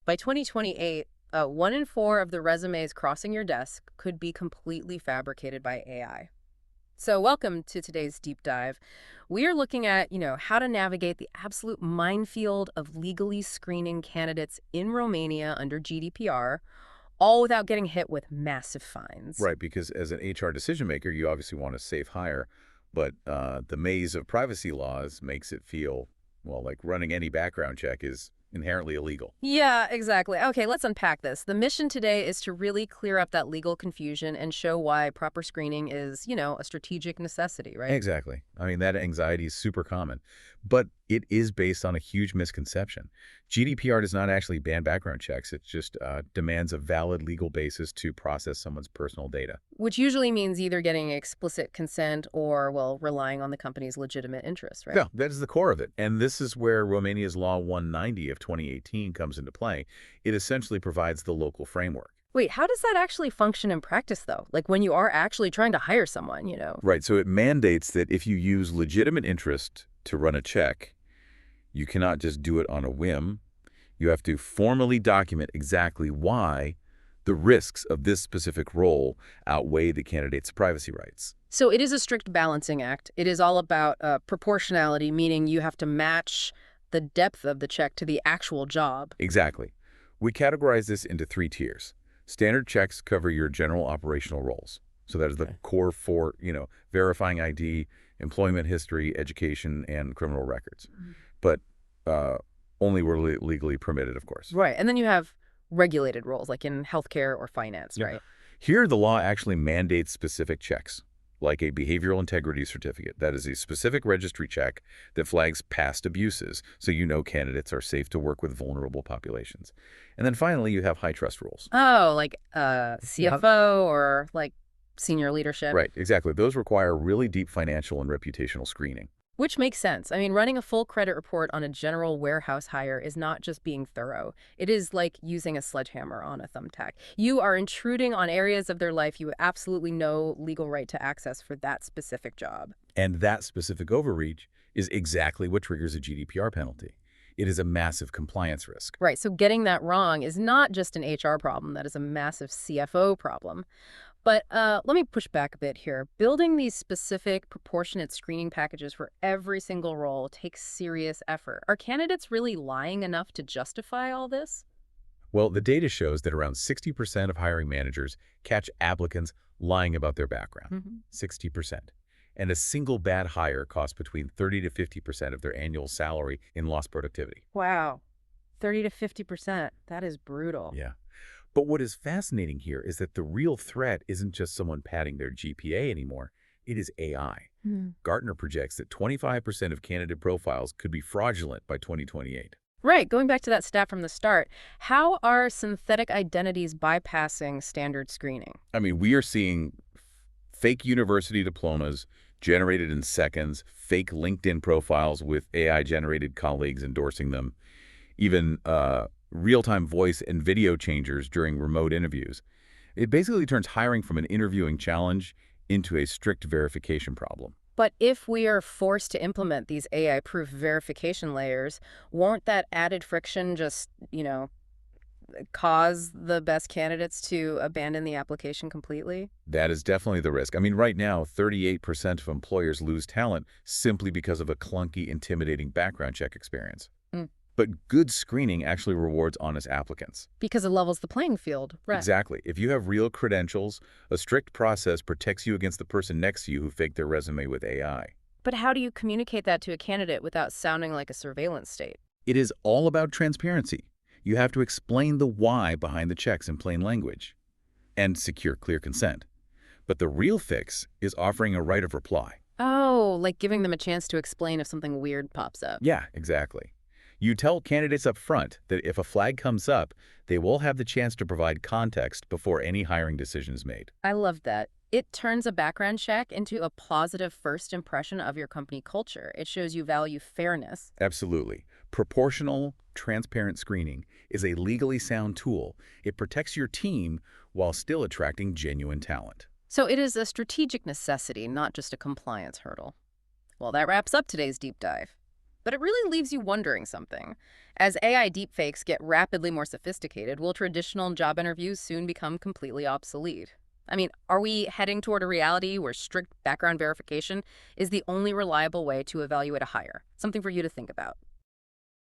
By 2028, 1 in 4 of the resumes crossing your desk could be completely fabricated by AI. So welcome to today's deep dive. We are looking at, how to navigate the absolute minefield of legally screening candidates in Romania under GDPR, all without getting hit with massive fines. Right, because as an HR decision maker, you obviously want a safe hire, but the maze of privacy laws makes it feel, well, like running any background check is inherently illegal. Yeah, exactly. Okay, let's unpack this. The mission today is to really clear up that legal confusion and show why proper screening is, a strategic necessity, right? Exactly. I mean, that anxiety is super common, but it is based on a huge misconception. GDPR does not actually ban background checks. It just demands a valid legal basis to process someone's personal data. Which usually means either getting explicit consent or, well, relying on the company's legitimate interest, right? Yeah, that is the core of it. And this is where Romania's Law 190 of 2018 comes into play. It essentially provides the local framework. Wait, how does that actually function in practice, though? Like when you are actually trying to hire someone? Right, so it mandates that if you use legitimate interest to run a check, you cannot just do it on a whim. You have to formally document exactly why the risks of this specific role outweigh the candidate's privacy rights. So it is a strict balancing act. It is all about proportionality, meaning you have to match the depth of the check to the actual job. Exactly. We categorize this into 3 tiers. Standard checks cover your general operational roles. So that is the core for, verifying ID, employment history, education, and criminal records. But only where legally permitted, of course. Right. And then you have regulated roles, like in healthcare or finance, Yeah. right? Here, the law actually mandates specific checks, like a behavioral integrity certificate. That is a specific registry check that flags past abuses, so you know candidates are safe to work with vulnerable populations. And then finally, you have high trust rules. Oh, like CFO or like senior leadership. Right, exactly. Those require really deep financial and reputational screening. Which makes sense. I mean, running a full credit report on a general warehouse hire is not just being thorough. It is like using a sledgehammer on a thumbtack. You are intruding on areas of their life you have absolutely no legal right to access for that specific job. And that specific overreach is exactly what triggers a GDPR penalty. It is a massive compliance risk. Right, so getting that wrong is not just an HR problem. That is a massive CFO problem. But let me push back a bit here. Building these specific, proportionate screening packages for every single role takes serious effort. Are candidates really lying enough to justify all this? Well, the data shows that around 60% of hiring managers catch applicants lying about their background. 60%. And a single bad hire costs between 30 to 50% of their annual salary in lost productivity. Wow, 30 to 50%. That is brutal. Yeah. But what is fascinating here is that the real threat isn't just someone padding their GPA anymore. It is AI. Gartner projects that 25% of candidate profiles could be fraudulent by 2028. Right, going back to that stat from the start, how are synthetic identities bypassing standard screening? I mean, we are seeing fake university diplomas generated in seconds, fake LinkedIn profiles with AI-generated colleagues endorsing them, even real-time voice and video changers during remote interviews. It basically turns hiring from an interviewing challenge into a strict verification problem. But if we are forced to implement these AI-proof verification layers, won't that added friction just, cause the best candidates to abandon the application completely? That is definitely the risk. I mean, right now, 38% of employers lose talent simply because of a clunky, intimidating background check experience. But good screening actually rewards honest applicants. Because it levels the playing field, right? Exactly. If you have real credentials, a strict process protects you against the person next to you who faked their resume with AI. But how do you communicate that to a candidate without sounding like a surveillance state? It is all about transparency. You have to explain the why behind the checks in plain language and secure clear consent. But the real fix is offering a right of reply. Oh, like giving them a chance to explain if something weird pops up. Yeah, exactly. You tell candidates up front that if a flag comes up, they will have the chance to provide context before any hiring decision is made. I love that. It turns a background check into a positive first impression of your company culture. It shows you value fairness. Absolutely. Proportional, transparent screening is a legally sound tool. It protects your team while still attracting genuine talent. So it is a strategic necessity, not just a compliance hurdle. Well, that wraps up today's deep dive. But it really leaves you wondering something. As AI deepfakes get rapidly more sophisticated, will traditional job interviews soon become completely obsolete? I mean, are we heading toward a reality where strict background verification is the only reliable way to evaluate a hire? Something for you to think about.